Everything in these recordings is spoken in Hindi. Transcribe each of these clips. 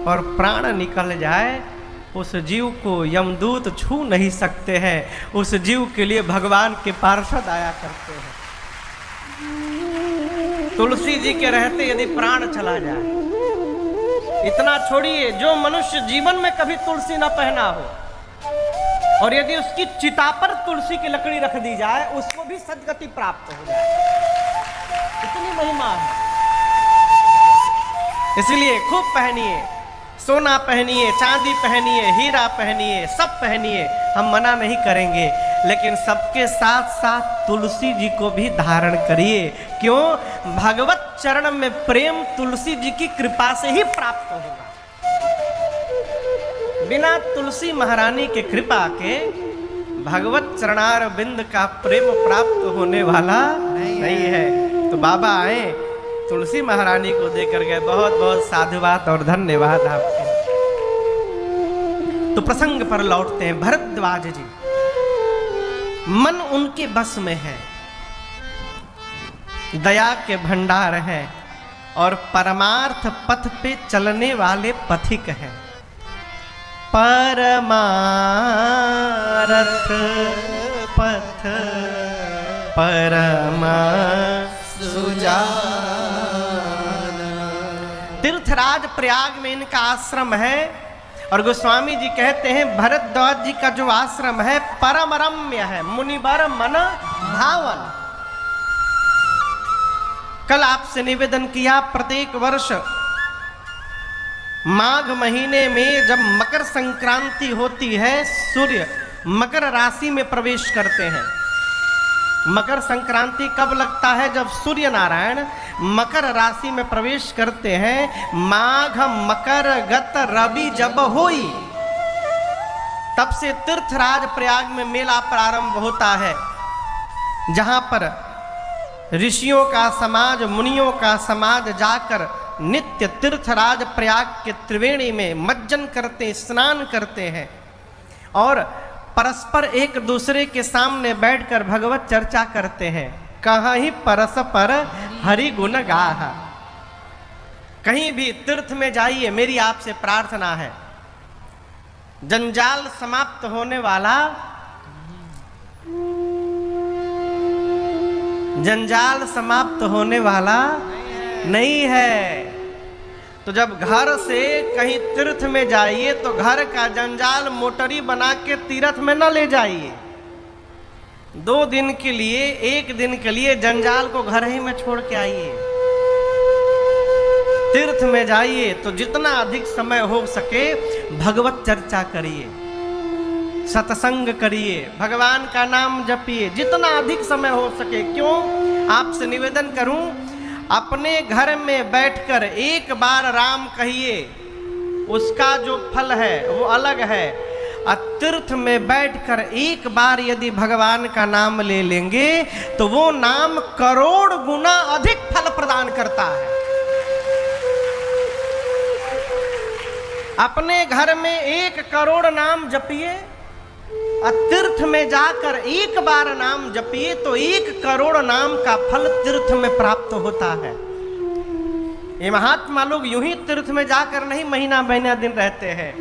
और प्राण निकल जाए, उस जीव को यमदूत छू नहीं सकते हैं। उस जीव के लिए भगवान के पार्षद आया करते हैं। तुलसी जी के रहते यदि प्राण चला जाए, इतना छोड़िए, जो मनुष्य जीवन में कभी तुलसी न पहना हो और यदि उसकी चिता पर तुलसी की लकड़ी रख दी जाए, उसको भी सद्गति प्राप्त हो जाए। इतनी महिमा है। इसलिए खूब पहनिए, सोना पहनिए, चांदी पहनिए, हीरा पहनिए, सब पहनिए, हम मना नहीं करेंगे, लेकिन सबके साथ साथ तुलसी जी को भी धारण करिए। क्यों? भगवत चरण में प्रेम तुलसी जी की कृपा से ही प्राप्त होगा। बिना तुलसी महारानी के कृपा के भगवत चरणार बिंद का प्रेम प्राप्त होने वाला नहीं है। तो बाबा आए, तुलसी महारानी को देकर गए। बहुत बहुत साधुवाद और धन्यवाद आपके। तो प्रसंग पर लौटते हैं। भरद्वाज जी, मन उनके बस में है, दया के भंडार हैं और परमार्थ पथ पे चलने वाले पथिक हैं। परमार्थ पथ परमा सुजान। तीर्थराज प्रयाग में इनका आश्रम है और गोस्वामी जी कहते हैं भरद्वाज जी का जो आश्रम है परम रम्य है, मुनिवर मन भावन। कल आपसे निवेदन किया, प्रत्येक वर्ष माघ महीने में जब मकर संक्रांति होती है, सूर्य मकर राशि में प्रवेश करते हैं। मकर संक्रांति कब लगता है? जब सूर्य नारायण मकर राशि में प्रवेश करते हैं। माघ मकर गत रवि जब होई, तब से तीर्थराज प्रयाग में मेला प्रारंभ होता है, जहां पर ऋषियों का समाज, मुनियों का समाज जाकर नित्य तीर्थराज प्रयाग के त्रिवेणी में मज्जन करते, स्नान करते हैं और परस्पर एक दूसरे के सामने बैठकर भगवत चर्चा करते हैं। कहाँ ही परस्पर हरि गुण गाह। कहीं भी तीर्थ में जाइए, मेरी आपसे प्रार्थना है, जंजाल समाप्त होने वाला, जंजाल समाप्त होने वाला नहीं है। तो जब घर से कहीं तीर्थ में जाइए तो घर का जंजाल मोटरी बना के तीर्थ में न ले जाइए। 2 दिन के लिए, 1 दिन के लिए जंजाल को घर ही में छोड़ के आइए। तीर्थ में जाइए तो जितना अधिक समय हो सके भगवत चर्चा करिए, सत्संग करिए, भगवान का नाम जपिए, जितना अधिक समय हो सके। क्यों? आपसे निवेदन करूं, अपने घर में बैठकर एक बार राम कहिए, उसका जो फल है वो अलग है। तीर्थ में बैठकर एक बार यदि भगवान का नाम ले लेंगे तो वो नाम करोड़ गुना अधिक फल प्रदान करता है। अपने घर में 1 करोड़ नाम जपिए, तीर्थ में जाकर एक बार नाम जपिए तो 1 करोड़ नाम का फल तीर्थ में प्राप्त होता है। ये महात्मा लोग यूं ही तीर्थ में जाकर नहीं महीना महीना दिन रहते हैं,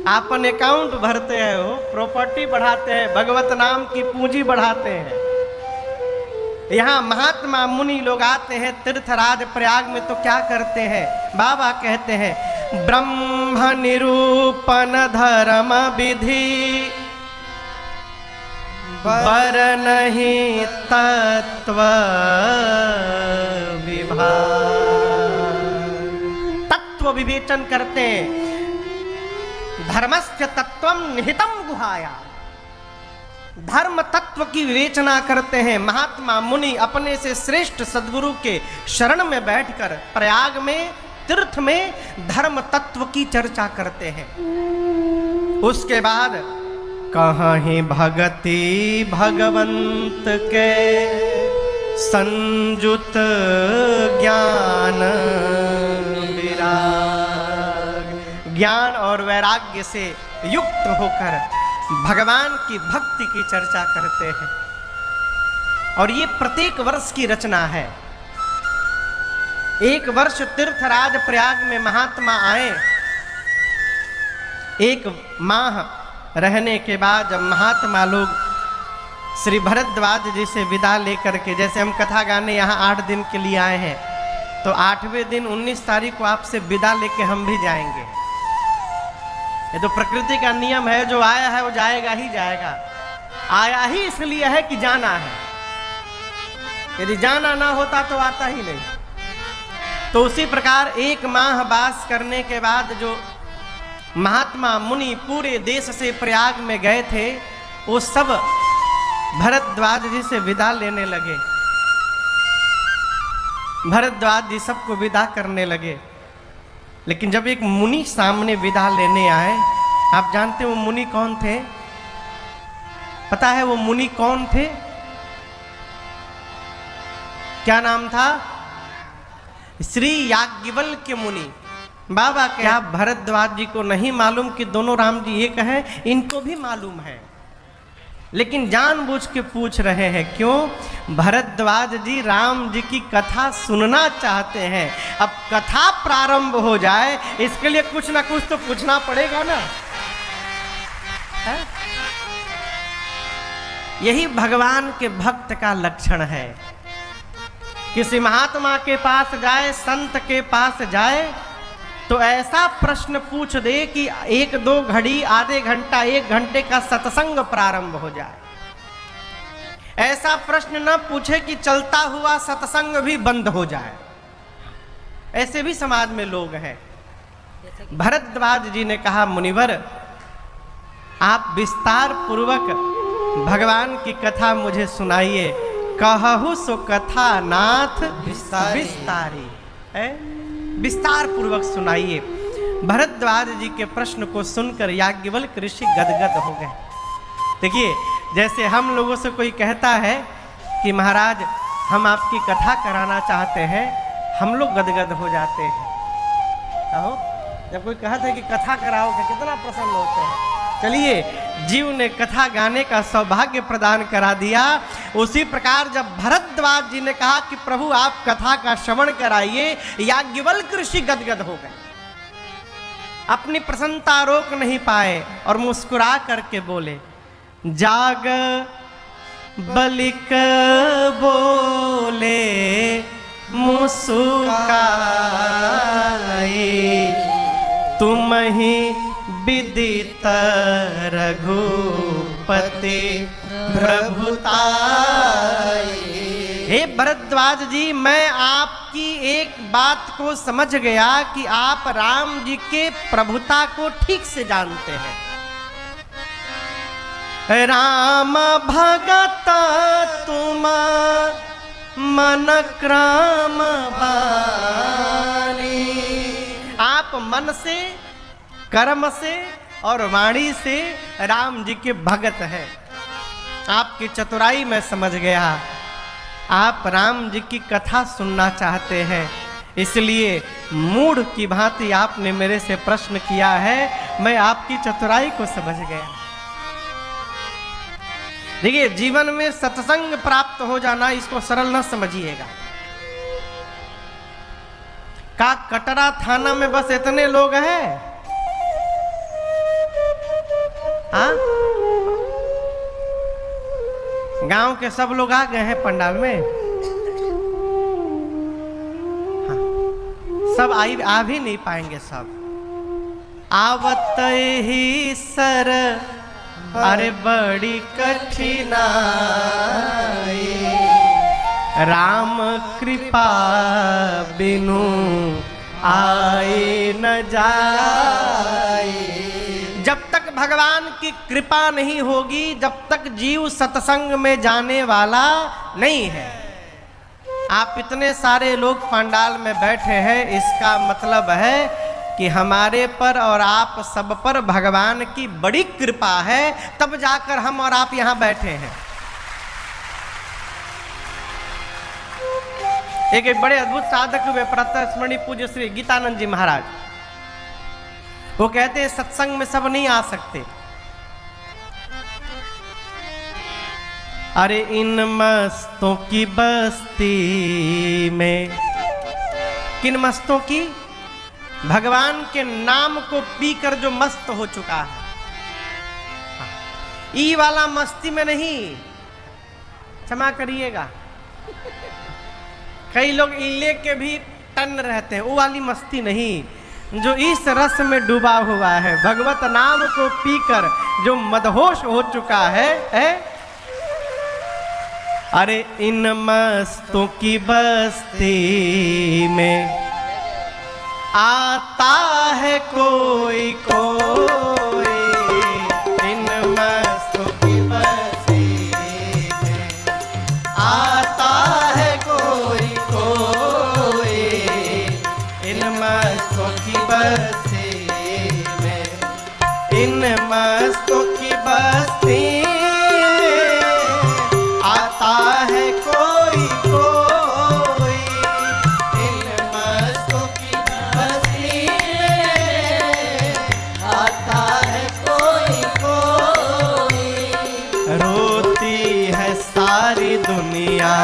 अपन अकाउंट भरते हैं, वो प्रॉपर्टी बढ़ाते हैं, भगवत नाम की पूंजी बढ़ाते हैं। यहाँ महात्मा मुनि लोग आते हैं तीर्थराज प्रयाग में तो क्या करते हैं? बाबा कहते हैं ब्रह्म निरूपण धर्म विधि पर नहीं तत्व विभाग। तत्व विवेचन करते हैं। धर्मस्य तत्वम निहितम गुहाया, धर्म तत्व की विवेचना करते हैं। महात्मा मुनि अपने से श्रेष्ठ सद्गुरु के शरण में बैठकर प्रयाग में, तीर्थ में धर्म तत्व की चर्चा करते हैं। उसके बाद कहाँ ही भगति भगवंत के संजुत ज्ञान विराग। ज्ञान और वैराग्य से युक्त होकर भगवान की भक्ति की चर्चा करते हैं। और ये प्रत्येक वर्ष की रचना है। एक वर्ष तीर्थराज प्रयाग में महात्मा आए एक माह रहने के बाद जब महात्मा लोग श्री भरद्वाज जी से विदा लेकर के, जैसे हम कथा गाने यहाँ 8 दिन के लिए आए हैं, तो 8वें दिन 19 तारीख को आपसे विदा लेके हम भी जाएंगे। ये तो प्रकृति का नियम है, जो आया है वो जाएगा ही जाएगा। आया ही इसलिए है कि जाना है, यदि जाना ना होता तो आता ही नहीं। तो उसी प्रकार 1 माह वास करने के बाद जो महात्मा मुनि पूरे देश से प्रयाग में गए थे, वो सब भरद्वाज जी से विदा लेने लगे। भरद्वाज जी सबको विदा करने लगे। लेकिन जब एक मुनि सामने विदा लेने आए, आप जानते वो मुनि कौन थे? पता है वो मुनि कौन थे? क्या नाम था? श्री याज्ञवल्क्य मुनि। बाबा क्या भरद्वाज जी को नहीं मालूम कि दोनों राम जी एक हैं? इनको भी मालूम है, लेकिन जानबूझ के पूछ रहे हैं। क्यों? भरद्वाज जी राम जी की कथा सुनना चाहते हैं। अब कथा प्रारंभ हो जाए, इसके लिए कुछ ना कुछ तो पूछना पड़ेगा ना, है? यही भगवान के भक्त का लक्षण है। किसी महात्मा के पास जाए, संत के पास जाए, तो ऐसा प्रश्न पूछ दे कि 1-2 घड़ी, आधे घंटा, 1 घंटे का सत्संग प्रारंभ हो जाए। ऐसा प्रश्न न पूछे कि चलता हुआ सत्संग भी बंद हो जाए। ऐसे भी समाज में लोग हैं। भरद्वाज जी ने कहा, मुनिवर आप विस्तार पूर्वक भगवान की कथा मुझे सुनाइए। कहहु सो कथा नाथ विस्तारी, विस्तार पूर्वक सुनाइए। भरद्वाज जी के प्रश्न को सुनकर याज्ञवल्क्य ऋषि गदगद हो गए। देखिए, जैसे हम लोगों से कोई कहता है कि महाराज हम आपकी कथा कराना चाहते हैं, हम लोग गदगद हो जाते हैं। कहो, जब कोई कहता है कि कथा कराओगे, कितना प्रसन्न होते हैं। चलिए, जीव ने कथा गाने का सौभाग्य प्रदान करा दिया। उसी प्रकार जब भरद्वाज जी ने कहा कि प्रभु आप कथा का श्रवण कराइए, याज्ञवल्क्य ऋषि गदगद हो गए। अपनी प्रसन्नता रोक नहीं पाए और मुस्कुरा करके बोले, जाग बलिक बोले मुस्काए, तुम ही विदित रघुपति प्रभुताई। हे भरद्वाज जी, मैं आपकी एक बात को समझ गया कि आप राम जी के प्रभुता को ठीक से जानते हैं। राम भगत तुम मन क्रम बानी। आप मन से, कर्म से और वाणी से राम जी के भगत हैं। आपकी चतुराई मैं समझ गया। आप राम जी की कथा सुनना चाहते हैं, इसलिए मूढ़ की भांति आपने मेरे से प्रश्न किया है। मैं आपकी चतुराई को समझ गया। देखिए, जीवन में सत्संग प्राप्त हो जाना, इसको सरल न समझिएगा। का कटरा थाना में बस इतने लोग हैं? हाँ, गांव के सब लोग आ गए हैं पंडाल में। हाँ, सब आ भी नहीं पाएंगे। सब आवत ही सर, अरे बड़ी कठिनाई, राम कृपा बिनु आए न जाए। जब तक भगवान की कृपा नहीं होगी, जब तक जीव सत्संग में जाने वाला नहीं है। आप इतने सारे लोग पंडाल में बैठे हैं, इसका मतलब है कि हमारे पर और आप सब पर भगवान की बड़ी कृपा है, तब जाकर हम और आप यहाँ बैठे हैं। एक बड़े अद्भुत साधक हुए, प्रातः स्मरणीय पूज्य श्री गीतानंद जी महाराज। वो कहते हैं सत्संग में सब नहीं आ सकते। अरे इन मस्तों की बस्ती में, किन मस्तों की? भगवान के नाम को पीकर जो मस्त हो चुका है, ई वाला मस्ती में नहीं, क्षमा करिएगा, कई लोग ई लेके भी टन रहते हैं, वो वाली मस्ती नहीं, जो इस रस में डूबा हुआ है, भगवत नाम को पीकर जो मदहोश हो चुका है? अरे इन मस्तों की बस्ती में आता है कोई कोई, इन मस्तों की बस्ती में आता है कोई कोई, इन मस्तों की बस्ती में, इन मस्तों की बस्ती आता है कोई कोई, इन मस्तों की बस्ती में आता है कोई कोई। रोती है सारी दुनिया